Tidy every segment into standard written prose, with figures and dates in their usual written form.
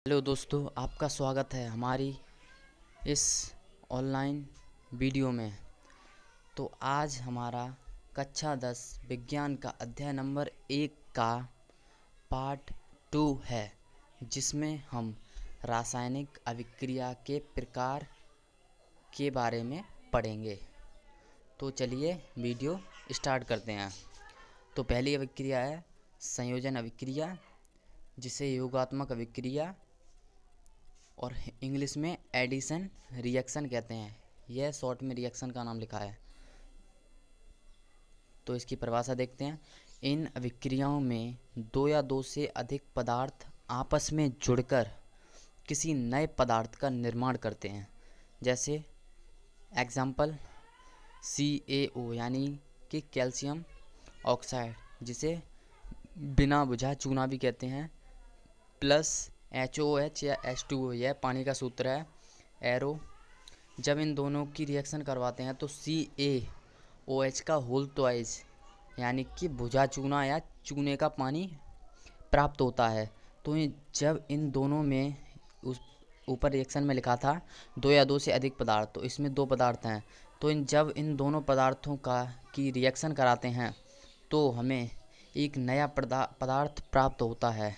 Hello दोस्तों, आपका स्वागत है हमारी इस ऑनलाइन वीडियो में। तो आज हमारा कक्षा 10 विज्ञान का अध्याय नंबर 1 का पार्ट 2 है, जिसमें हम रासायनिक अभिक्रिया के प्रकार के बारे में पढ़ेंगे। तो चलिए वीडियो स्टार्ट करते हैं। तो पहली अभिक्रिया है संयोजन अभिक्रिया, जिसे योगात्मक अभिक्रिया और इंग्लिश में एडिशन रिएक्शन कहते हैं। यह शॉर्ट में रिएक्शन का नाम लिखा है। तो इसकी परिभाषा देखते हैं। इन अभिक्रियाओं में दो या दो से अधिक पदार्थ आपस में जुड़कर किसी नए पदार्थ का निर्माण करते हैं। जैसे एग्जाम्पल CaO यानी कि कैल्शियम ऑक्साइड, जिसे बिना बुझा चूना भी कहते हैं, प्लस HOH या H2O, यह पानी का सूत्र है। एरो, जब इन दोनों की रिएक्शन करवाते हैं तो CaOH का होल ट्वाइस यानी कि बुझा चूना या चूने का पानी प्राप्त होता है। तो जब इन दोनों में उस ऊपर रिएक्शन में लिखा था दो या दो से अधिक पदार्थ, तो इसमें दो पदार्थ हैं। तो जब इन दोनों पदार्थों की रिएक्शन कराते हैं तो हमें एक नया पदार्थ प्राप्त होता है,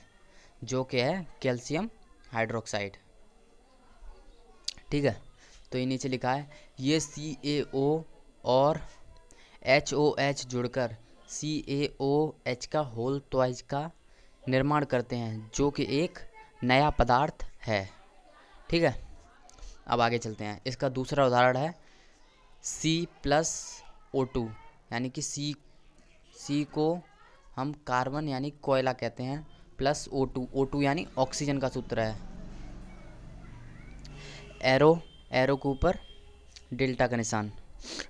जो कि है कैल्शियम हाइड्रोक्साइड। ठीक है। तो ये नीचे लिखा है, ये CaO और HOH जुड़कर CaOH का होल ट्वाइस का निर्माण करते हैं, जो कि एक नया पदार्थ है। ठीक है। अब आगे चलते हैं। इसका दूसरा उदाहरण है C+O2 यानी कि C को हम कार्बन यानी कोयला कहते हैं, प्लस O2 यानी ऑक्सीजन का सूत्र है। एरो के ऊपर डेल्टा का निशान।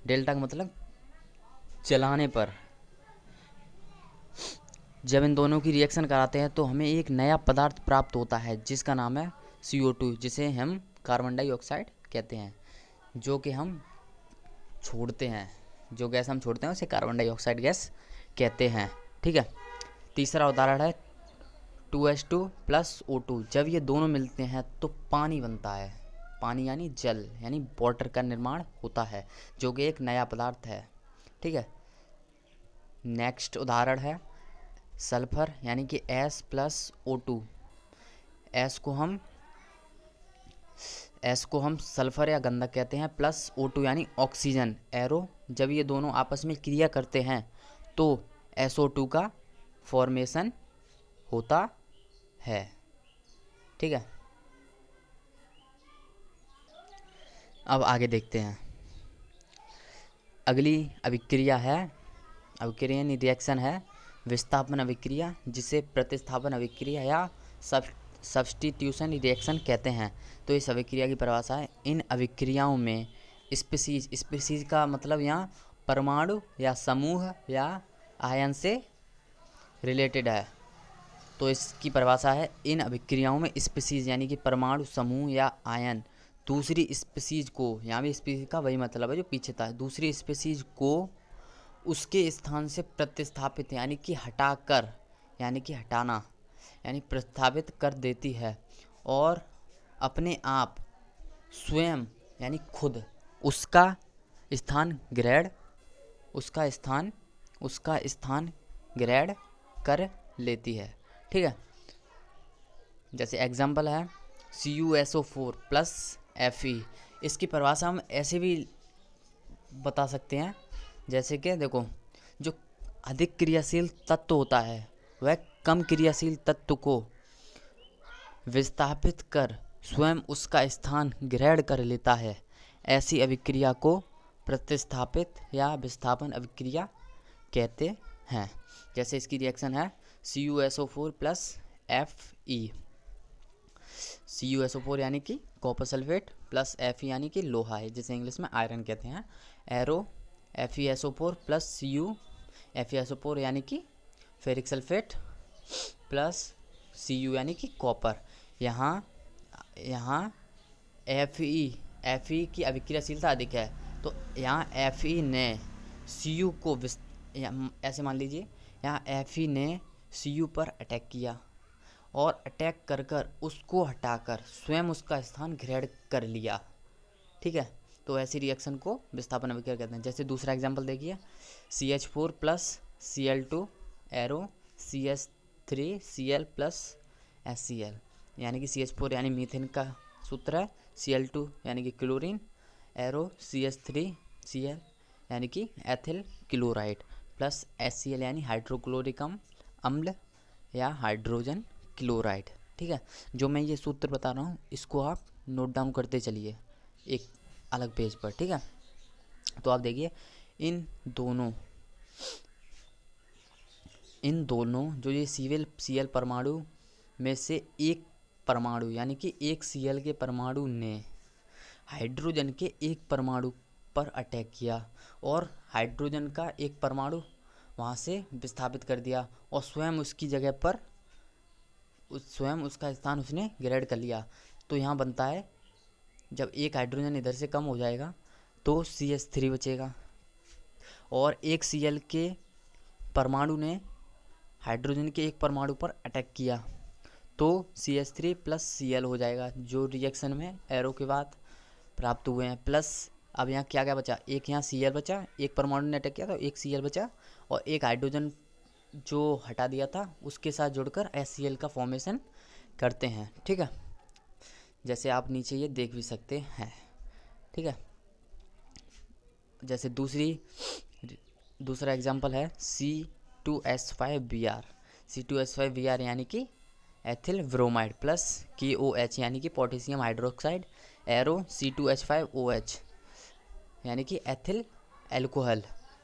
डेल्टा का मतलब जलाने पर। जब इन दोनों की रिएक्शन कराते हैं तो हमें एक नया पदार्थ प्राप्त होता है, जिसका नाम है CO2, जिसे हम कार्बन डाइऑक्साइड कहते हैं, जो कि हम छोड़ते हैं। जो गैस हम छोड़ते हैं उसे कार्बन डाइऑक्साइड गैस कहते हैं। ठीक है। तीसरा उदाहरण है 2H2 + O2। जब ये दोनों मिलते हैं तो पानी बनता है। पानी यानी जल यानी वाटर का निर्माण होता है, जो कि एक नया पदार्थ है। ठीक है। नेक्स्ट उदाहरण है सल्फर यानी कि S+O2। एस को हम सल्फर या गंधक कहते हैं, प्लस O2 यानी ऑक्सीजन। एरो, जब ये दोनों आपस में क्रिया करते हैं तो SO2 का फॉर्मेशन होता है। ठीक है। अब आगे देखते हैं। अगली अभिक्रिया यानी रिएक्शन है विस्थापन अभिक्रिया, जिसे प्रतिस्थापन अभिक्रिया या सब्स्टिट्यूशन रिएक्शन कहते हैं। तो इस अभिक्रिया की परिभाषा है, इन अभिक्रियाओं में स्पीसीज का मतलब यहाँ परमाणु या समूह या आयन से रिलेटेड है। तो इसकी परिभाषा है, इन अभिक्रियाओं में स्पीसीज यानी कि परमाणु समूह या आयन दूसरी स्पीसीज को, यहाँ भी स्पीसीज का वही मतलब है जो पीछे था, दूसरी स्पीसीज को उसके स्थान से प्रतिस्थापित यानी कि हटाना यानी प्रतिस्थापित कर देती है, और अपने आप स्वयं यानी खुद उसका स्थान ग्रहण कर लेती है। ठीक है। जैसे एग्जाम्पल है CuSO4 + Fe। इसकी परिभाषा हम ऐसे भी बता सकते हैं, जैसे कि देखो, जो अधिक क्रियाशील तत्व होता है वह कम क्रियाशील तत्व को विस्थापित कर स्वयं उसका स्थान ग्रहण कर लेता है। ऐसी अभिक्रिया को प्रतिस्थापित या विस्थापन अभिक्रिया कहते हैं। जैसे इसकी रिएक्शन है CuSO4 + Fe। CuSO4 यानी कि कॉपर सल्फेट, प्लस Fe यानी कि लोहा है, जिसे इंग्लिश में आयरन कहते हैं। एरो FeSO4 + FeSO4 यानी कि फेरिक सल्फेट, प्लस Cu यानी कि कॉपर। यहाँ Fe की अभिक्रियाशीलता अधिक है, तो यहाँ Fe ने Cu को ऐसे मान लीजिए, यहाँ Fe ने Cu पर अटैक किया और अटैक कर कर उसको हटाकर स्वयं उसका स्थान ग्रहण कर लिया। ठीक है, तो ऐसी रिएक्शन को विस्थापन अभिक्रिया कहते हैं। जैसे दूसरा एग्जांपल देखिए, CH4 plus Cl2 arrow CH3 Cl plus HCl, यानी कि CH4 यानी मीथेन का सूत्र है, Cl2 यानी कि क्लोरीन, एरो CH3 Cl यानी कि एथिल क्लोराइड, प्लस HCl यानी हाइड्रोक्लोरिक अम्ल या हाइड्रोजन क्लोराइड। ठीक है, जो मैं ये सूत्र बता रहा हूँ इसको आप नोट डाउन करते चलिए एक अलग पेज पर। ठीक है, तो आप देखिए इन दोनों जो ये Cl परमाणु में से एक परमाणु यानी कि एक Cl के परमाणु ने हाइड्रोजन के एक परमाणु पर अटैक किया और हाइड्रोजन का एक परमाणु वहाँ से विस्थापित कर दिया और स्वयं उसकी जगह पर स्वयं उसका स्थान उसने ग्रहण कर लिया। तो यहाँ बनता है, जब एक हाइड्रोजन इधर से कम हो जाएगा तो CH3 बचेगा और एक Cl के परमाणु ने हाइड्रोजन के एक परमाणु पर अटैक किया तो CH3 प्लस Cl हो जाएगा, जो रिएक्शन में एरो के बाद प्राप्त हुए हैं। प्लस अब यहाँ क्या क्या बचा, एक यहाँ Cl बचा, एक परमाणु ने अटैक किया तो एक Cl बचा और एक हाइड्रोजन जो हटा दिया था उसके साथ जुड़कर HCl का फॉर्मेशन करते हैं। ठीक है, जैसे आप नीचे ये देख भी सकते हैं। ठीक है, जैसे दूसरा एग्जांपल है C2H5Br। C2H5Br यानी कि एथिल ब्रोमाइड प्लस KOH यानी कि पोटेशियम हाइड्रोक्साइड, एरो C2H5OH यानी कि एथिल एल्कोहल,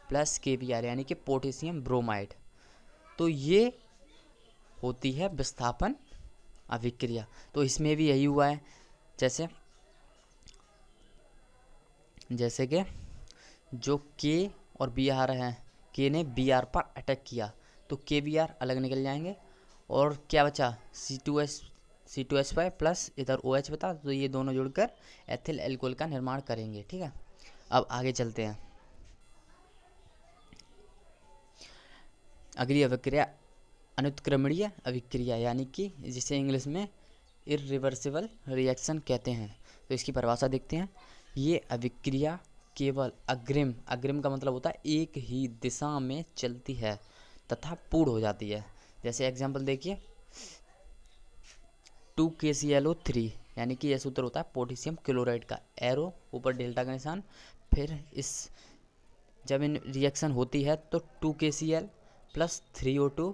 प्लस KBr यानी कि पोटेशियम ब्रोमाइड। तो ये होती है विस्थापन अभिक्रिया। तो इसमें भी यही हुआ है, जैसे कि जो K और Br है, K ने Br पर अटैक किया तो KBr अलग निकल जाएंगे और क्या बचा C2H5 प्लस इधर OH बता, तो ये दोनों जुड़कर एथिल एल्कोहल का निर्माण करेंगे। ठीक है, अब आगे चलते हैं। अगली अभिक्रिया अनुत्क्रमणीय अभिक्रिया यानी कि जिसे इंग्लिश में इरिवर्सिबल रिएक्शन कहते हैं। तो इसकी परिभाषा देखते हैं। ये अभिक्रिया केवल अग्रिम का मतलब होता है एक ही दिशा में चलती है तथा पूर्ण हो जाती है। जैसे एग्जांपल देखिए 2KClO3 यानी कि यह सूत्र होता है पोटेशियम क्लोराइड का, एरो ऊपर डेल्टा का निशान, फिर जब इन रिएक्शन होती है तो 2KCl प्लस 3O2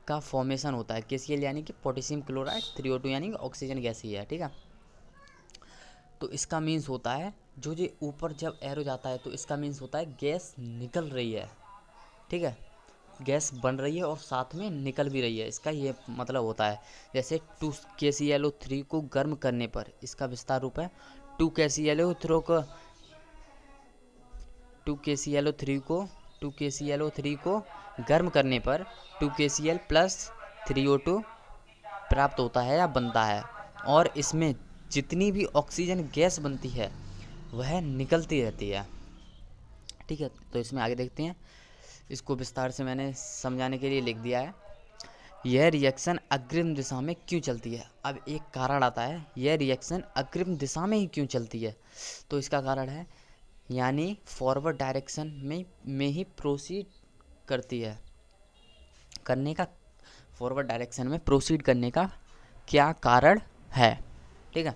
का फॉर्मेशन होता है। KCl यानी कि पोटेशियम क्लोराइड, 3O2 यानी कि ऑक्सीजन गैस ही है। ठीक है, तो इसका मीन्स होता है जो ये ऊपर जब एरो जाता है तो इसका मीन्स होता है गैस निकल रही है। ठीक है, गैस बन रही है और साथ में निकल भी रही है, इसका ये मतलब होता है। जैसे 2KClO3 को गर्म करने पर इसका विस्तार रूप है 2KClO3 को गर्म करने पर 2KCl प्लस 3O2 प्राप्त होता है या बनता है और इसमें जितनी भी ऑक्सीजन गैस बनती है वह निकलती रहती है। ठीक है, तो इसमें आगे देखते हैं। इसको विस्तार से मैंने समझाने के लिए लिख दिया है। यह रिएक्शन अग्रिम दिशा में क्यों चलती है। अब एक कारण आता है, यह रिएक्शन अग्रिम दिशा में ही क्यों चलती है। तो इसका कारण है यानी फॉरवर्ड डायरेक्शन में ही प्रोसीड करती है, फॉरवर्ड डायरेक्शन में प्रोसीड करने का क्या कारण है। ठीक है,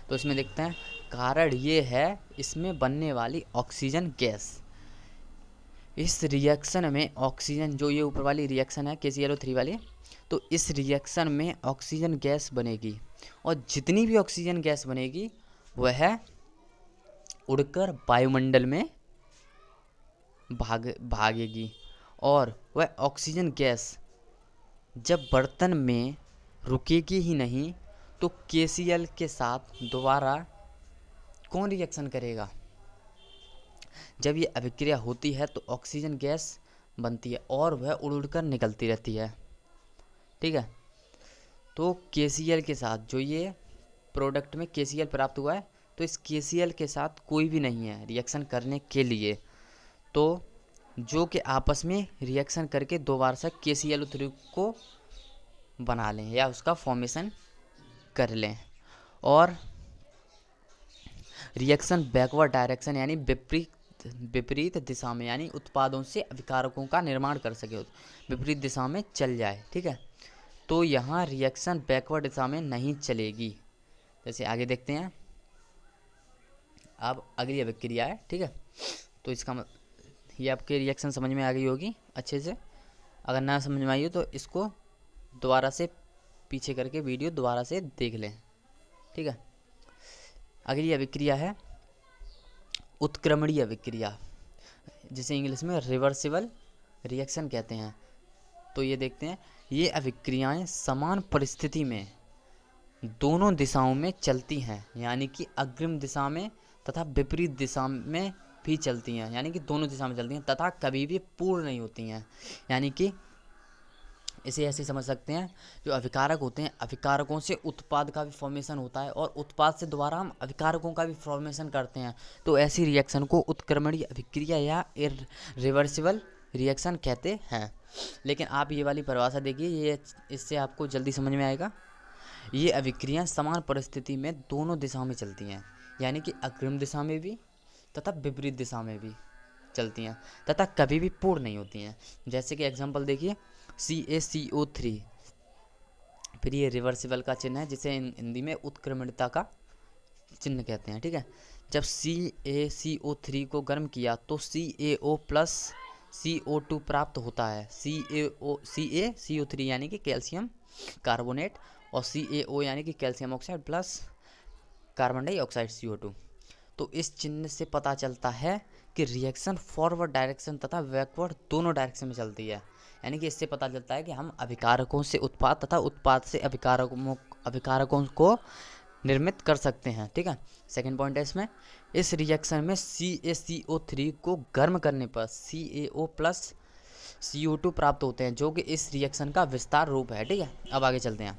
तो इसमें देखते हैं। कारण ये है इसमें बनने वाली ऑक्सीजन गैस। इस रिएक्शन में ऑक्सीजन, जो ये ऊपर वाली रिएक्शन है KClO3 वाली, तो इस रिएक्शन में ऑक्सीजन गैस बनेगी और जितनी भी ऑक्सीजन गैस बनेगी वह उड़कर वायुमंडल में भागेगी और वह ऑक्सीजन गैस जब बर्तन में रुकेगी ही नहीं तो KCl के साथ दोबारा कौन रिएक्शन करेगा। जब ये अभिक्रिया होती है तो ऑक्सीजन गैस बनती है और वह उड़ उड़कर निकलती रहती है। ठीक है, तो KCl के साथ जो ये प्रोडक्ट में KCl प्राप्त हुआ है तो इस KCl के साथ कोई भी नहीं है रिएक्शन करने के लिए, तो जो कि आपस में रिएक्शन करके दोबारा से KClO3 को बना लें या उसका फॉर्मेशन कर लें। और रिएक्शन बैकवर्ड डायरेक्शन यानी विपरीत दिशा में, यानी उत्पादों से अभिकारकों का निर्माण कर सके, विपरीत दिशा में चल जाए। ठीक है, तो यहाँ रिएक्शन बैकवर्ड दिशा में नहीं चलेगी। जैसे आगे देखते हैं, अब अगली अभिक्रिया है। ठीक है, तो इसका ये आपके रिएक्शन समझ में आ गई होगी अच्छे से। अगर ना समझ में आई हो तो इसको दोबारा से पीछे करके वीडियो दोबारा से देख लें। ठीक है, अगली अभिक्रिया है उत्क्रमणीय अभिक्रिया, जिसे इंग्लिश में रिवर्सिबल रिएक्शन कहते हैं। तो ये देखते हैं, ये अभिक्रियाएं समान परिस्थिति में दोनों दिशाओं में चलती हैं, यानी कि अग्रिम दिशा में तथा विपरीत दिशा में भी चलती हैं, यानी कि दोनों दिशा में चलती हैं, तथा कभी भी पूर्ण नहीं होती हैं। यानी कि इसे ऐसे समझ सकते हैं, जो अभिकारक होते हैं, अभिकारकों से उत्पाद का भी फॉर्मेशन होता है और उत्पाद से दोबारा हम अभिकारकों का भी फॉर्मेशन करते हैं। तो ऐसी रिएक्शन को उत्क्रमणीय अभिक्रिया या रिवर्सिबल रिएक्शन कहते हैं। लेकिन आप ये वाली परिभाषा देखिए, ये इससे आपको जल्दी समझ में आएगा। ये अभिक्रियाएं समान परिस्थिति में दोनों दिशाओं में चलती हैं, यानी कि अग्रिम दिशा में भी तथा विपरीत दिशा में भी चलती हैं, तथा कभी भी पूर्ण नहीं होती हैं। जैसे कि एग्जांपल देखिए, CaCO3, फिर ये रिवर्सिबल का चिन्ह है, जिसे हिंदी में उत्क्रमणीयता का चिन्ह कहते हैं। ठीक है, जब CaCO3 को गर्म किया तो CaO प्लस CO2 प्राप्त होता है। CaCO3 यानी कि कैल्शियम कार्बोनेट, और CaO यानी कि calcium oxide plus carbon dioxide CO2। तो इस चिन्ह से पता चलता है कि रिएक्शन फॉरवर्ड डायरेक्शन तथा बैकवर्ड दोनों डायरेक्शन में चलती है। यानी कि इससे पता चलता है कि हम अभिकारकों से उत्पाद तथा उत्पाद से अभिकारकों को निर्मित कर सकते हैं। ठीक है, सेकंड पॉइंट है इसमें, इस रिएक्शन में CaCO3 को गर्म करने पर CaO प्लस CO2 प्राप्त होते हैं, जो कि इस रिएक्शन का विस्तार रूप है। ठीक है, अब आगे चलते हैं।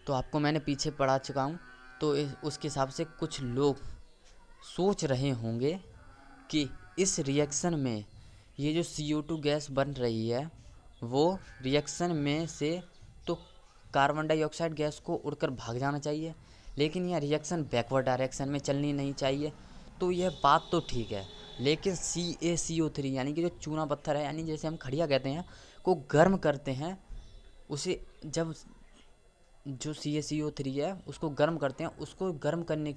तो आपको मैंने पीछे पढ़ा चुका हूँ, तो उसके हिसाब से कुछ लोग सोच रहे होंगे कि इस रिएक्शन में ये जो CO2 गैस बन रही है, वो रिएक्शन में से तो कार्बन डाइऑक्साइड गैस को उड़कर भाग जाना चाहिए, लेकिन यह रिएक्शन बैकवर्ड डायरेक्शन में चलनी नहीं चाहिए। तो यह बात तो ठीक है, लेकिन CaCO3 यानी कि जो चूना पत्थर है, यानी जैसे हम खड़िया कहते हैं, को गर्म करते हैं, उसे जब जो CaCO3 है उसको गर्म करते हैं, उसको गर्म करने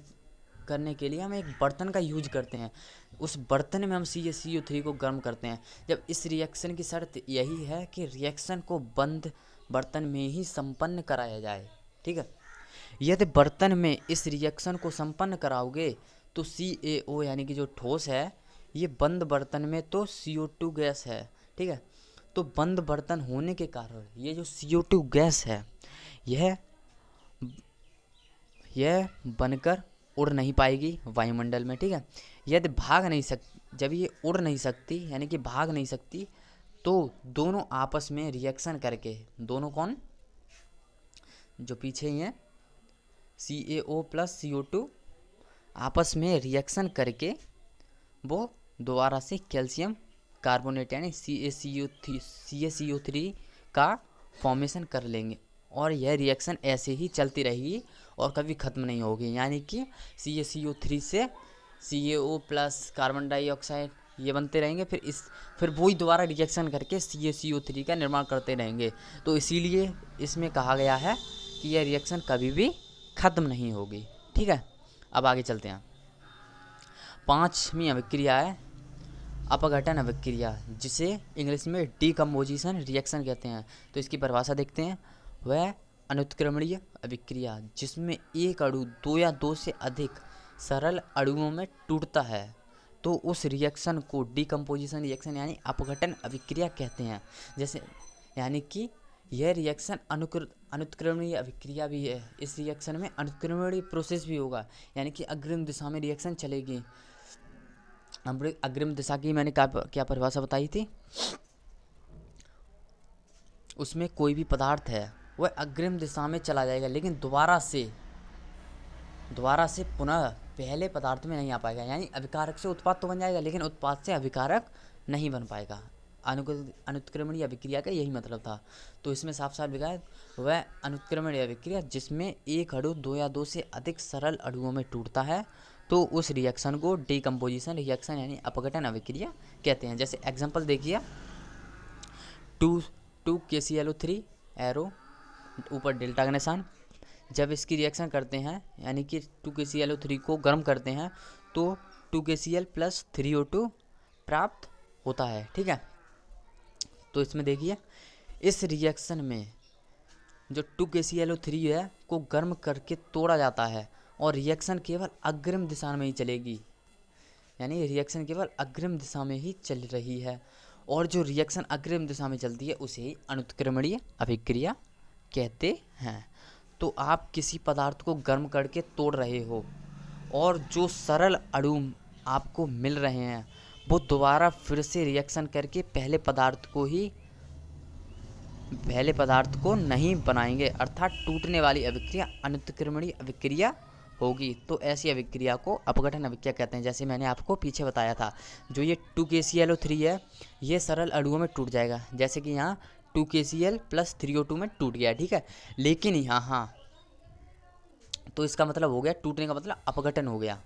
के लिए हम एक बर्तन का यूज करते हैं। उस बर्तन में हम CaCO3 को गर्म करते हैं। जब इस रिएक्शन की शर्त यही है कि रिएक्शन को बंद बर्तन में ही संपन्न कराया जाए। ठीक है, यदि बर्तन में इस रिएक्शन को संपन्न कराओगे तो CaO यानी कि जो ठोस है, ये बंद बर्तन में तो CO2 गैस है। ठीक है, तो बंद बर्तन होने के कारण ये जो CO2 गैस है, यह बनकर उड़ नहीं पाएगी वायुमंडल में। ठीक है, यदि जब ये उड़ नहीं सकती, यानी कि भाग नहीं सकती, तो दोनों आपस में रिएक्शन करके, दोनों कौन, जो पीछे ही हैं, CaO प्लस CO2 आपस में रिएक्शन करके वो दोबारा से कैल्शियम कार्बोनेट यानी CaCO3 का फॉर्मेशन कर लेंगे, और यह रिएक्शन ऐसे ही चलती रहेगी और कभी ख़त्म नहीं होगी। यानी कि CaCO3 से CaO प्लस कार्बन डाइऑक्साइड ये बनते रहेंगे, फिर वही दोबारा रिएक्शन करके CaCO3 का निर्माण करते रहेंगे। तो इसीलिए इसमें कहा गया है कि यह रिएक्शन कभी भी ख़त्म नहीं होगी। ठीक है, अब आगे चलते हैं। पांचवी अभिक्रिया है अपघटन अभिक्रिया, जिसे इंग्लिश में डीकम्पोजिशन रिएक्शन कहते हैं। तो इसकी परिभाषा देखते हैं। वह अनुत्क्रमणीय अभिक्रिया जिसमें एक अणु दो या दो से अधिक सरल अणुओं में टूटता है, तो उस रिएक्शन को डीकम्पोजिशन रिएक्शन यानी अपघटन अभिक्रिया कहते हैं। जैसे यानी कि यह रिएक्शन अनुत्क्रमणीय अभिक्रिया भी है। इस रिएक्शन में अनुत्क्रमणीय प्रोसेस भी होगा, यानी कि अग्रिम दिशा में रिएक्शन चलेगी। अग्रिम दिशा की मैंने क्या परिभाषा बताई थी, उसमें कोई भी पदार्थ है वह अग्रिम दिशा में चला जाएगा, लेकिन दोबारा से पुनः पहले पदार्थ में नहीं आ पाएगा। यानी अभिकारक से उत्पाद तो बन जाएगा, लेकिन उत्पाद से अभिकारक नहीं बन पाएगा। अनुत्क्रमणीय अभिक्रिया का यही मतलब था। तो इसमें साफ साफ लिखा है वह अनुत्क्रमणीय अभिक्रिया जिसमें एक अणु दो या दो से अधिक सरल अणुओं में टूटता है, तो उस रिएक्शन को डीकम्पोजिशन रिएक्शन यानी अपघटन अभिक्रिया कहते हैं। जैसे एग्जांपल देखिए, 2 KClO3 एरो ऊपर डेल्टा का निशान, जब इसकी रिएक्शन करते हैं यानी कि 2 KClO3 को गर्म करते हैं तो 2 KCl + 3O2 प्राप्त होता है। ठीक है, तो इसमें देखिए इस रिएक्शन में जो 2 KClO3 है को गर्म करके तोड़ा जाता है और रिएक्शन केवल अग्रिम दिशा में ही चलेगी, यानी रिएक्शन केवल अग्रिम दिशा में ही चल रही है, और जो रिएक्शन अग्रिम दिशा में चलती है उसे ही अनुत्क्रमणीय अभिक्रिया कहते हैं। तो आप किसी पदार्थ को गर्म करके तोड़ रहे हो और जो सरल अणु आपको मिल रहे हैं वो दोबारा फिर से रिएक्शन करके पहले पदार्थ को नहीं बनाएंगे, अर्थात टूटने वाली अभिक्रिया अनुत्क्रमणीय अभिक्रिया होगी। तो ऐसी अभिक्रिया को अपघटन अभिक्रिया कहते हैं। जैसे मैंने आपको पीछे बताया था, जो ये 2 KClO3 है ये सरल अणुओं में टूट जाएगा, जैसे कि यहाँ 2 KCl + 3O2 में टूट गया। ठीक है, लेकिन यहाँ तो इसका मतलब हो गया, टूटने का मतलब अपघटन हो गया,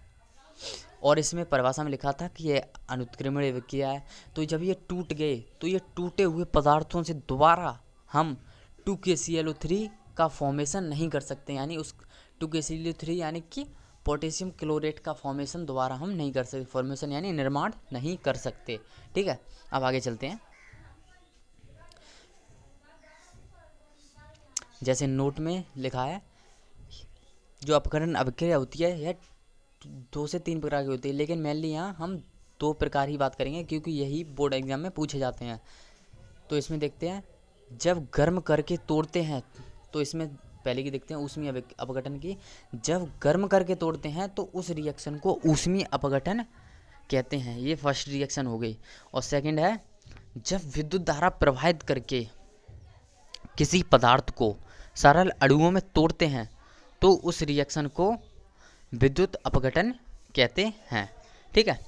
और इसमें परिभाषा में लिखा था कि ये अनुत्क्रमणीय अभिक्रिया है। तो जब ये टूट गए तो ये टूटे हुए पदार्थों से दोबारा हम 2 KClO3 का फॉर्मेशन नहीं कर सकते, यानी उस 2 KClO3 यानी कि पोटेशियम क्लोरेट का फॉर्मेशन दोबारा हम नहीं कर सकते, फॉर्मेशन यानी निर्माण नहीं कर सकते। ठीक है, अब आगे चलते हैं। जैसे नोट में लिखा है, जो अपघटन अभिक्रिया होती है यह 2 से 3 प्रकार की होती है, लेकिन मेनली यहाँ हम 2 प्रकार ही बात करेंगे क्योंकि यही बोर्ड एग्जाम में पूछे जाते हैं। तो इसमें देखते हैं, जब गर्म करके तोड़ते हैं, तो इसमें पहले की देखते हैं ऊष्मीय अपघटन की। जब गर्म करके तोड़ते हैं तो उस रिएक्शन को ऊष्मीय अपघटन कहते हैं, ये फर्स्ट रिएक्शन हो गई। और सेकंड है, जब विद्युत धारा प्रवाहित करके किसी पदार्थ को सरल अणुओं में तोड़ते हैं तो उस रिएक्शन को विद्युत अपघटन कहते हैं। ठीक है,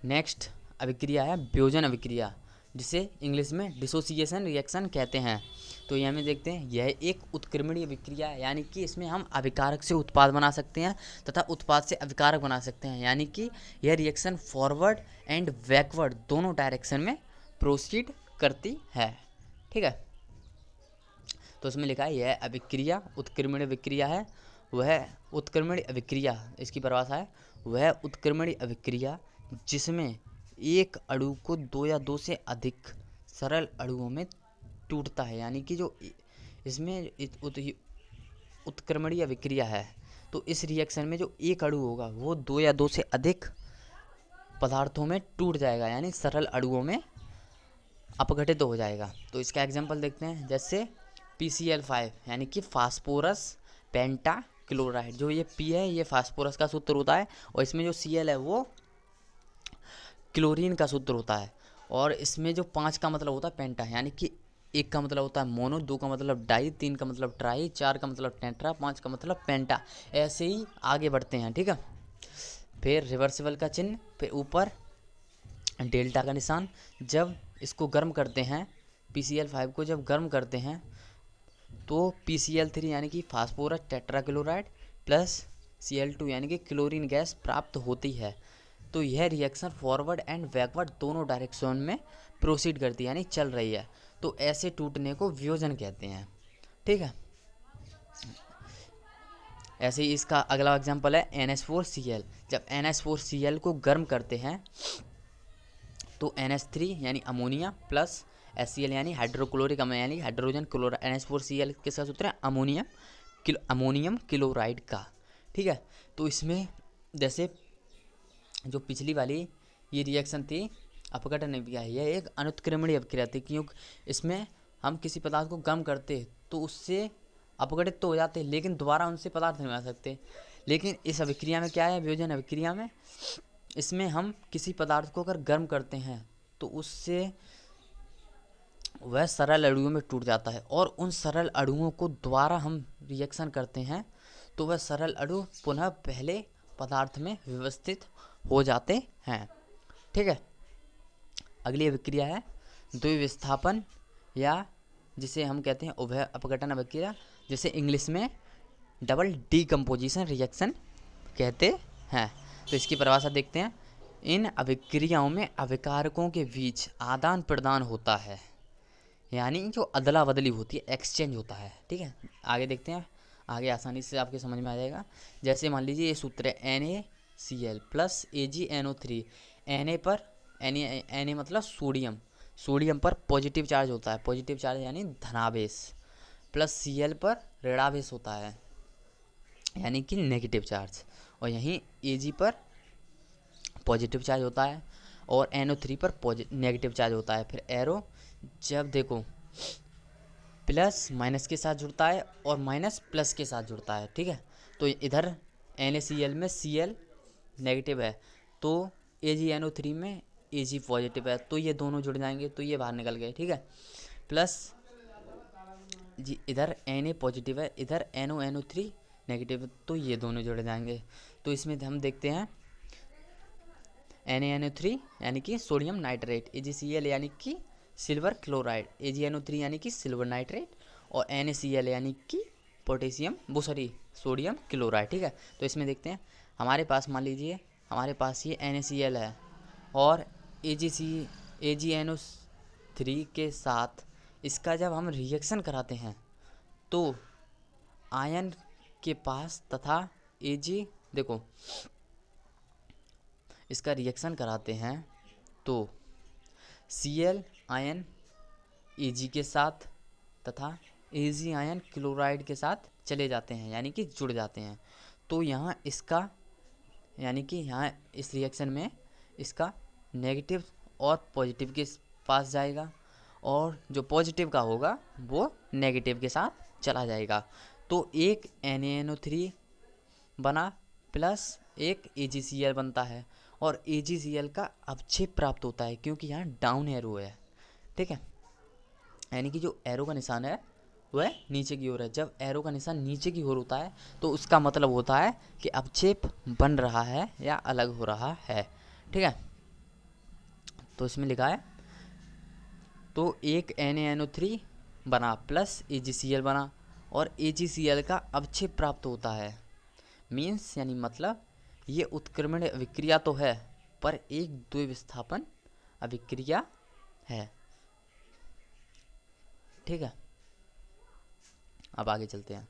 नेक्स्ट अभिक्रिया है वियोजन अभिक्रिया, जिसे इंग्लिश में डिसोसिएशन रिएक्शन कहते हैं। तो यहाँ में देखते हैं, यह एक उत्क्रमणीय अभिक्रिया है, यानी कि इसमें हम अभिकारक से उत्पाद बना सकते हैं तथा उत्पाद से अभिकारक बना सकते हैं, यानी कि यह रिएक्शन फॉरवर्ड एंड बैकवर्ड दोनों डायरेक्शन में प्रोसीड करती है। ठीक है, तो उसमें लिखा है यह अभिक्रिया उत्क्रमणीय अभिक्रिया है। वह उत्क्रमणीय अभिक्रिया, इसकी परिभाषा है, वह उत्क्रमणीय अभिक्रिया जिसमें एक अणु को 2 या 2 से अधिक सरल अणुओं में टूटता है, यानी कि जो इसमें उत्क्रमणीय अभिक्रिया है तो इस रिएक्शन में जो एक अणु होगा वो 2 या 2 से अधिक पदार्थों में टूट जाएगा, यानी सरल अणुओं में अपघटित हो जाएगा। तो इसका एग्जांपल देखते हैं, जैसे PCl5 यानी कि फास्फोरस पेंटा क्लोराइड। जो ये P है ये फास्फोरस का सूत्र होता है, और इसमें जो Cl है वो क्लोरीन का सूत्र होता है, और इसमें जो 5 का मतलब होता है पेंटा, यानी कि 1 का मतलब होता है मोनो, 2 का मतलब डाई, 3 का मतलब ट्राई, 4 का मतलब टेट्रा, 5 का मतलब पेंटा। ऐसे ही आगे बढ़ते हैं। ठीक है, फिर रिवर्सिबल का चिन्ह, फिर ऊपर डेल्टा का निशान। जब इसको गर्म करते हैं, PCl5 को जब गर्म करते हैं तो PCl3 यानी कि फास्फोरस टेट्राक्लोराइड प्लस Cl2 यानी कि क्लोरीन गैस प्राप्त होती है। तो यह रिएक्शन फॉरवर्ड एंड बैकवर्ड दोनों डायरेक्शन में प्रोसीड करती है, यानी चल रही है। तो ऐसे टूटने को वियोजन कहते हैं। ठीक है, ऐसे ही इसका अगला एग्जांपल है NH4Cl। जब NH4Cl को गर्म करते हैं तो NH3 यानी अमोनिया प्लस HCl यानी हाइड्रोक्लोरिक अम्ल यानी हाइड्रोजन क्लोराइड। NH4Cl किसका सूत्र है? अमोनियम क्लोराइड का। ठीक है, तो इसमें जैसे जो पिछली वाली ये रिएक्शन थी अपघटन अभिक्रिया, यह एक अनुत्क्रमणीय अभिक्रिया थी, क्योंकि इसमें हम किसी पदार्थ को गर्म करते तो उससे अपघटित तो हो जाते लेकिन दोबारा उनसे पदार्थ नहीं बना सकते। लेकिन इस अभिक्रिया में क्या है, वियोजन अभिक्रिया में, इसमें हम किसी पदार्थ को अगर गर्म करते हैं तो उससे वह सरल अणुओं में टूट जाता है, और उन सरल अणुओं को दोबारा हम रिएक्शन करते हैं तो वह सरल अणु पुनः पहले पदार्थ में व्यवस्थित हो जाते हैं। ठीक है, अगली अभिक्रिया है द्विविस्थापन, या जिसे हम कहते हैं उभय अपघटन अभिक्रिया, जिसे इंग्लिश में डबल डीकम्पोजिशन रिएक्शन कहते हैं। तो इसकी परिभाषा देखते हैं। इन अभिक्रियाओं में अभिकारकों के बीच आदान प्रदान होता है, यानी जो अदला बदली होती है, एक्सचेंज होता है। ठीक है, आगे देखते हैं, आगे आसानी से आपके समझ में आ जाएगा। जैसे मान लीजिए ये सूत्र है NaCl प्लस AgNO3। Na पर Na मतलब सोडियम, सोडियम पर पॉजिटिव चार्ज होता है, पॉजिटिव चार्ज यानी धनावेश, प्लस Cl पर ऋणावेश होता है यानी कि नेगेटिव चार्ज, और यहीं Ag पर पॉजिटिव चार्ज होता है और NO3 पर नेगेटिव चार्ज होता है। फिर एरो जब देखो प्लस माइनस के साथ जुड़ता है और माइनस प्लस के साथ जुड़ता है। ठीक है, तो इधर NaCl में Cl नेगेटिव है, तो AgNO3 में Ag पॉजिटिव है, तो ये दोनों जुड़ जाएंगे, तो ये बाहर निकल गए। ठीक है, प्लस जी इधर Na पॉजिटिव है, इधर NO3 नेगेटिव है, तो ये दोनों जुड़ जाएंगे। तो इसमें हम देखते हैं NaNO3 यानी कि सोडियम नाइट्रेट, AgCl यानी कि सिल्वर क्लोराइड, AgNO3 यानी कि सिल्वर नाइट्रेट, और NaCl यानी कि पोटेशियम सोडियम क्लोराइड। ठीक है, तो इसमें देखते हैं हमारे पास, मान लीजिए हमारे पास ये NaCl है और AgNO3 के साथ इसका जब हम रिएक्शन कराते हैं तो आयन के पास तथा Ag देखो इसका रिएक्शन कराते हैं तो Cl आयन Ag के साथ तथा Ag आयन क्लोराइड के साथ चले जाते हैं, यानी कि जुड़ जाते हैं। तो यहाँ इसका यानी कि यहाँ इस रिएक्शन में इसका नेगेटिव और पॉजिटिव के पास जाएगा, और जो पॉजिटिव का होगा वो नेगेटिव के साथ चला जाएगा। तो एक NaNO3 बना प्लस एक AgCl बनता है, और AgCl का अवक्षेप प्राप्त होता है क्योंकि यहाँ डाउन एरो है। ठीक है, यानी कि जो एरो का निशान है वह नीचे की ओर है। जब एरो का निशान नीचे की ओर होता है तो उसका मतलब होता है कि अवक्षेप बन रहा है या अलग हो रहा है। ठीक है, तो इसमें लिखा है तो एक NaNO3 बना प्लस AgCl बना और AgCl का अवक्षेप प्राप्त होता है। मीन्स यानी मतलब ये उत्क्रमण अभिक्रिया तो है पर एक द्विविस्थापन अभिक्रिया है। ठीक है, अब आगे चलते हैं।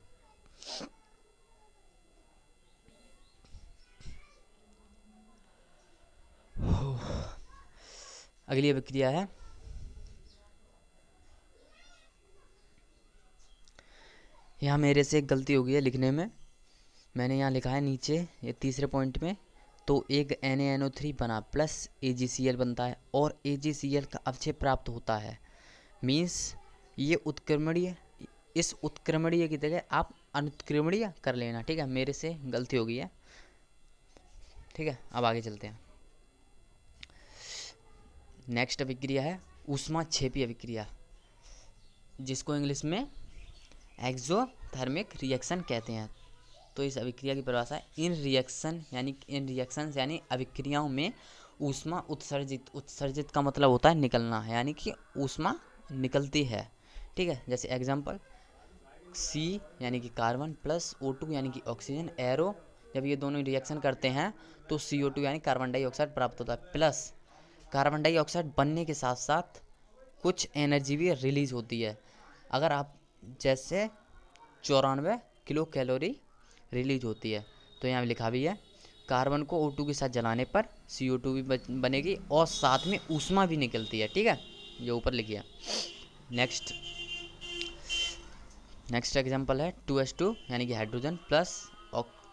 अगली अभिक्रिया है यहाँ मेरे से एक गलती हो गई है लिखने में, मैंने यहाँ लिखा है नीचे ये तीसरे पॉइंट में, तो एक NaNO3 बना प्लस AgCl बनता है और AgCl का अवक्षेप प्राप्त होता है। मीन्स ये उत्क्रमणीय, इस उत्क्रमणीय की जगह आप अनुत्क्रमणीय कर लेना। ठीक है, मेरे से गलती हो गई है। ठीक है, अब आगे चलते हैं। नेक्स्ट अभिक्रिया है ऊष्माक्षेपी अभिक्रिया, जिसको इंग्लिश में एक्सोथर्मिक रिएक्शन कहते हैं। तो इस अभिक्रिया की परिभाषा है इन रिएक्शंस यानी अभिक्रियाओं में ऊष्मा उत्सर्जित का मतलब होता है निकलना, यानी कि ऊष्मा निकलती है। ठीक है, जैसे एग्जांपल C यानी कि कार्बन प्लस O2 यानी कि ऑक्सीजन, एरो जब ये दोनों रिएक्शन करते हैं तो CO2 यानी कार्बन डाइऑक्साइड प्राप्त होता है, प्लस कार्बन डाइऑक्साइड बनने के साथ साथ कुछ एनर्जी भी रिलीज होती है। अगर आप जैसे 94 किलो कैलोरी रिलीज होती है, तो यहाँ लिखा भी है कार्बन को O2 के साथ जलाने पर CO2 भी बनेगी और साथ में ऊष्मा भी निकलती है। ठीक है, जो ऊपर लिखी है। नेक्स्ट एग्जांपल है 2H2 यानी कि हाइड्रोजन प्लस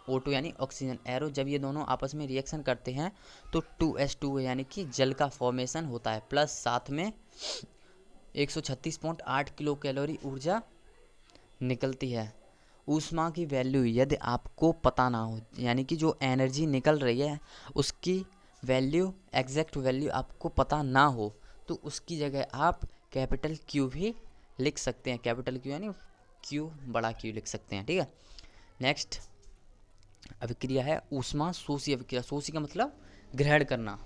O2 यानी ऑक्सीजन, एरो जब ये दोनों आपस में रिएक्शन करते हैं तो 2H2 यानी कि जल का फॉर्मेशन होता है, प्लस साथ में 136.8 किलो कैलोरी ऊर्जा निकलती है। ऊष्मा की वैल्यू यदि आपको पता ना हो, यानी कि जो एनर्जी निकल रही है उसकी वैल्यू, एग्जैक्ट वैल्यू आपको पता ना हो, तो उसकी जगह आप कैपिटल Q भी लिख सकते हैं। कैपिटल Q यानी Q बड़ा Q लिख सकते हैं। ठीक है, नेक्स्ट अभिक्रिया है ऊष्मा शोषी अभिक्रिया। शोषी का मतलब ग्रहण करना,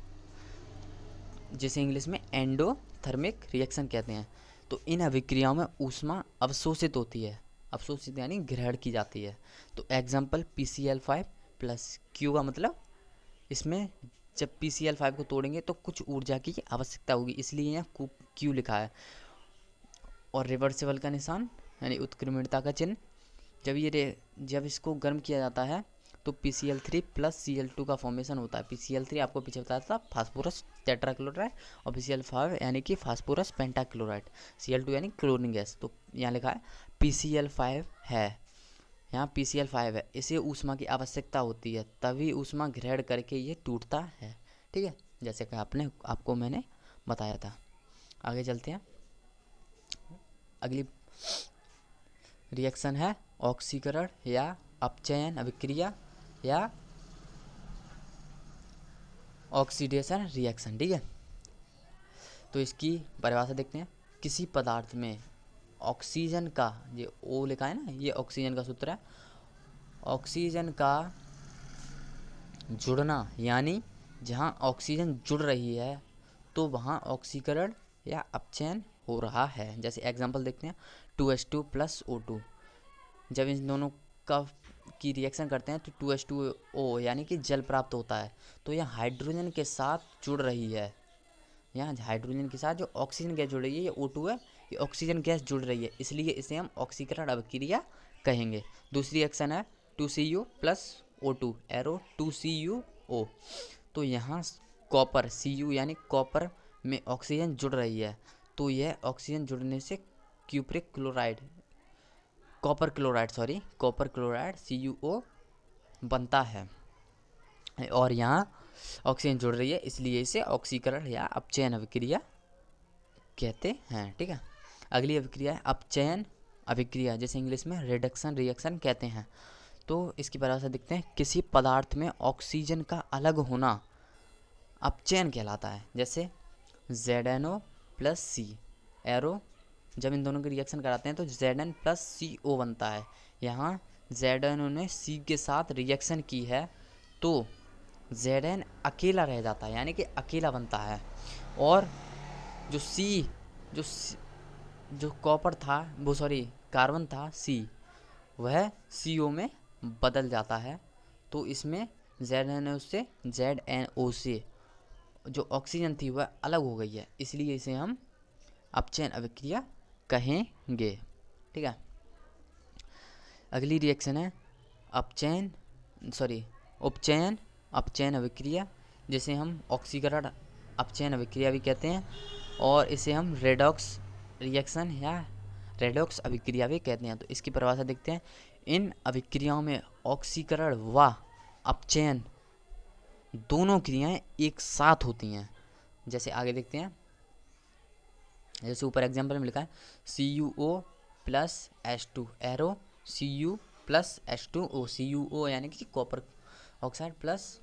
जिसे इंग्लिश में एंडोथर्मिक रिएक्शन कहते हैं। तो इन अभिक्रियाओं में ऊष्मा अवशोषित होती है, अवशोषित यानी ग्रहण की जाती है। तो एग्जाम्पल PCl5 प्लस क्यू का मतलब इसमें जब PCl5 को तोड़ेंगे तो कुछ ऊर्जा की आवश्यकता होगी, इसलिए यहाँ क्यू लिखा है। और रिवर्सिबल का निशान यानी उत्क्रमणीयता का चिन्ह। जब इसको गर्म किया जाता है तो PCl3 प्लस Cl2 का फॉर्मेशन होता है। PCl3 आपको पीछे बताया था फास्फोरस टेट्राक्लोराइड, और PCl5 यानी कि फास्फोरस पेंटाक्लोराइड, Cl2 यानी क्लोरीन गैस। तो यहाँ लिखा है PCl5 है, यहाँ PCl5 है, इसे ऊष्मा की आवश्यकता होती है, तभी ऊष्मा ग्रहण करके ये टूटता है। ठीक है, जैसे कि आपको मैंने बताया था। आगे चलते हैं। अगली रिएक्शन है ऑक्सीकरण या अपचयन अभिक्रिया या ऑक्सीडेशन रिएक्शन। ठीक है, तो इसकी परिभाषा देखते हैं। किसी पदार्थ में ऑक्सीजन का, ये ओ लिखा है ना, ये ऑक्सीजन का सूत्र है। ऑक्सीजन का जुड़ना यानी जहाँ ऑक्सीजन जुड़ रही है तो वहाँ ऑक्सीकरण या अपचयन हो रहा है। जैसे एग्जांपल देखते हैं 2H2 प्लस O2। जब इन दोनों की रिएक्शन करते हैं तो 2H2O यानी कि जल प्राप्त होता है। तो यह हाइड्रोजन के साथ जुड़ रही है, यहाँ हाइड्रोजन के साथ जो ऑक्सीजन गैस जुड़ रही है, ये O2 है, ये ऑक्सीजन गैस जुड़ रही है, इसलिए इसे हम ऑक्सीकरण अभिक्रिया कहेंगे। दूसरी रिएक्शन है 2Cu plus O2 arrow 2CuO। तो यहाँ कॉपर Cu यानी कॉपर में ऑक्सीजन जुड़ रही है, तो यह ऑक्सीजन जुड़ने से cupric chloride, copper chloride CuO बनता है, और यहाँ ऑक्सीजन जुड़ रही है, इसलिए इसे ऑक्सीकरण या अपचयन अभिक्रिया कहते हैं। ठीक है, अगली अभिक्रिया है अपचयन अभिक्रिया, जैसे इंग्लिश में रिडक्शन रिएक्शन कहते हैं। तो इसकी परिभाषा देखते हैं। किसी पदार्थ में ऑक्सीजन का अलग होना अपचयन कहलाता है। जैसे ZnO प्लस C एरो, जब इन दोनों की रिएक्शन कराते हैं तो Zn प्लस CO बनता है। यहाँ ZnO ने C के साथ रिएक्शन की है तो Zn अकेला रह जाता है, यानी कि अकेला बनता है, और जो जो कॉपर था, वो कार्बन था C, वह CO में बदल जाता है। तो इसमें ZnO से जो ऑक्सीजन थी वह अलग हो गई है, इसलिए इसे हम अपचयन अभिक्रिया कहेंगे। ठीक है, अगली रिएक्शन है उपचयन अपचयन अभिक्रिया, जिसे हम ऑक्सीकरण अपचयन अभिक्रिया भी कहते हैं, और इसे हम रेडॉक्स रिएक्शन या रेडॉक्स अभिक्रिया भी कहते हैं। तो इसकी परिभाषा देखते हैं। इन अभिक्रियाओं में ऑक्सीकरण व अपचयन दोनों क्रियाएं एक साथ होती हैं। जैसे आगे देखते हैं, जैसे ऊपर एग्जाम्पल में लिखा है CuO plus H2 arrow Cu plus H2O, CuO यानी कि कॉपर ऑक्साइड प्लस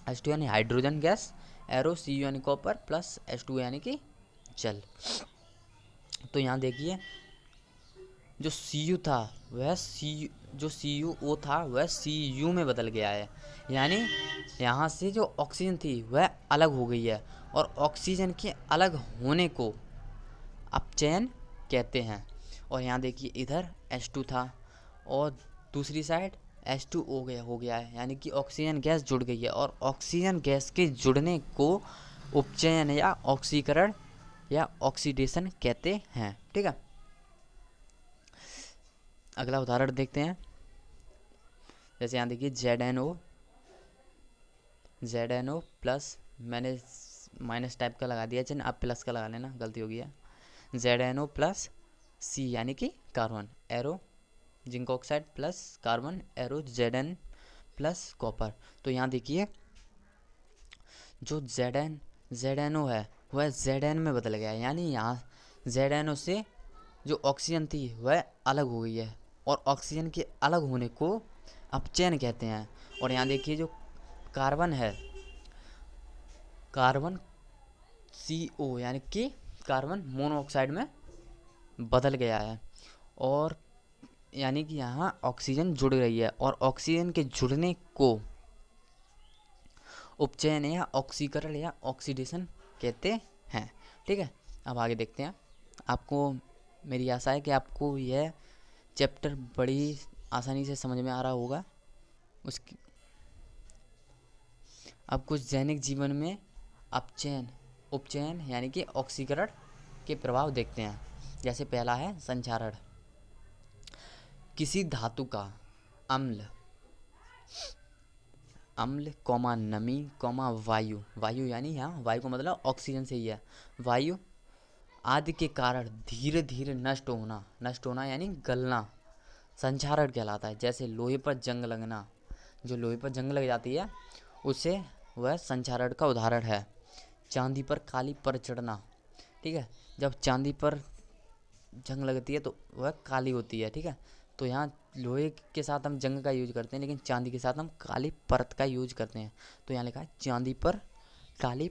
H2 यानी हाइड्रोजन गैस, एरो Cu यानी कॉपर प्लस H2 यानी कि जल। तो यहाँ देखिए जो Cu था वह जो CuO था वह Cu में बदल गया है, यानी यहाँ से जो ऑक्सीजन थी वह अलग हो गई है, और ऑक्सीजन के अलग होने को अपचयन कहते हैं। और यहाँ देखिए इधर H2 था और दूसरी साइड H2O हो गया है, यानी कि ऑक्सीजन गैस जुड़ गई है, और ऑक्सीजन गैस के जुड़ने को उपचयन या ऑक्सीकरण या ऑक्सीडेशन कहते हैं। ठीक है, अगला उदाहरण देखते हैं। जैसे यहाँ देखिए ZnO प्लस, मैंने माइनस टाइप का लगा दिया चिन्ह, आप प्लस का लगा लेना, गलती हो गया। ZnO प्लस C यानी कि carbon arrow zinc oxide plus carbon arrow Zn plus copper. तो यहाँ देखिए जो ZnO है वह Zn में बदल गया है, यानी यहाँ ZnO से जो ऑक्सीजन थी वह अलग हो गई है, और ऑक्सीजन के अलग होने को अपचयन कहते हैं। और यहाँ देखिए जो कार्बन है, कार्बन CO यानी कि कार्बन मोनोऑक्साइड में बदल गया है, और यानी कि यहाँ ऑक्सीजन जुड़ रही है, और ऑक्सीजन के जुड़ने को उपचयन या ऑक्सीकरण या ऑक्सीडेशन कहते हैं। ठीक है, अब आगे देखते हैं। आपको मेरी आशा है कि आपको यह चैप्टर बड़ी आसानी से समझ में आ रहा होगा। उसकी अब कुछ दैनिक जीवन में अपचयन उपचयन यानी कि ऑक्सीकरण के प्रभाव देखते हैं। जैसे पहला है संक्षारण। किसी धातु का अम्ल कौमा नमी कौमा वायु यानी यहाँ वायु का मतलब ऑक्सीजन से ही है, वायु आदि के कारण धीरे धीरे नष्ट होना यानी गलना संक्षारण कहलाता है। जैसे लोहे पर जंग लगना, जो लोहे पर जंग लग जाती है उसे वह संक्षारण का उदाहरण है। चांदी पर काली पर चढ़ना, ठीक है, जब चांदी पर जंग लगती है तो वह काली होती है। ठीक है, तो यहाँ लोहे के साथ हम जंग का यूज करते हैं, लेकिन चांदी के साथ हम काली परत का यूज करते हैं। तो यहाँ लिखा है चांदी पर काली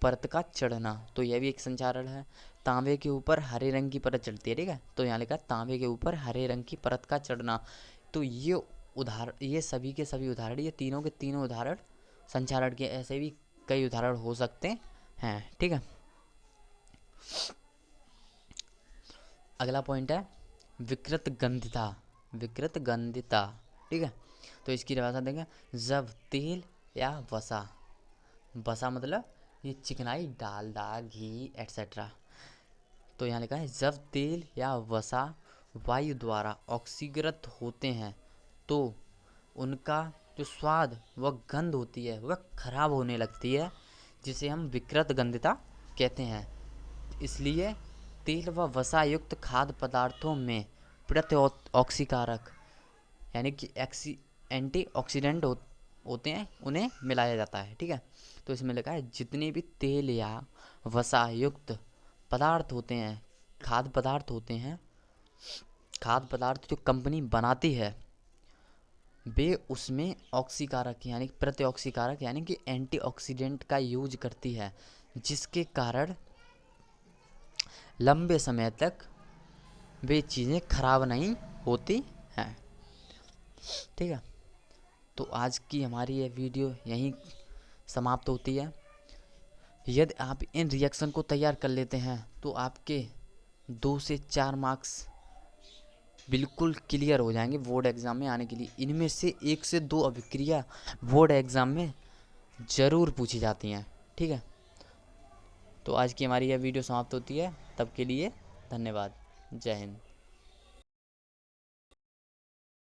परत का चढ़ना, तो यह भी एक संक्षारण है। तांबे के ऊपर हरे रंग की परत चढ़ती है। ठीक है, तो यहाँ लिखा है तांबे के ऊपर हरे रंग की परत का चढ़ना। तो ये सभी के सभी उदाहरण, ये तीनों के तीनों उदाहरण संक्षारण के, ऐसे भी कई उदाहरण हो सकते हैं। ठीक है, अगला पॉइंट है विकृत गंधिता। ठीक है, तो इसकी भाषा देंगे जब तेल या वसा मतलब ये चिकनाई, डालडा, घी एट्सेट्रा। तो यहाँ लिखा है जब तेल या वसा वायु द्वारा ऑक्सीकृत होते हैं तो उनका जो स्वाद व गंध होती है वह खराब होने लगती है, जिसे हम विकृत गंधिता कहते हैं। इसलिए तेल व वसा युक्त खाद्य पदार्थों में प्रतिऑक्सीकारक यानी कि एंटीऑक्सीडेंट होते हैं, उन्हें मिलाया जाता है। ठीक है, तो इसमें लिखा है जितने भी तेल या वसा युक्त पदार्थ होते हैं, खाद्य पदार्थ जो कंपनी बनाती है वे उसमें ऑक्सीकारक यानी प्रतिऑक्सीकारक यानी कि एंटीऑक्सीडेंट का यूज करती है, जिसके कारण लंबे समय तक वे चीज़ें खराब नहीं होती हैं। ठीक है, तो आज की हमारी ये वीडियो यहीं समाप्त होती है। यदि आप इन रिएक्शन को तैयार कर लेते हैं तो आपके 2 से 4 मार्क्स बिल्कुल क्लियर हो जाएंगे बोर्ड एग्ज़ाम में आने के लिए। इनमें से 1 से 2 अभिक्रिया बोर्ड एग्ज़ाम में ज़रूर पूछी जाती हैं। ठीक है, तो आज की हमारी यह वीडियो समाप्त होती है। तब के लिए धन्यवाद। जय हिंद।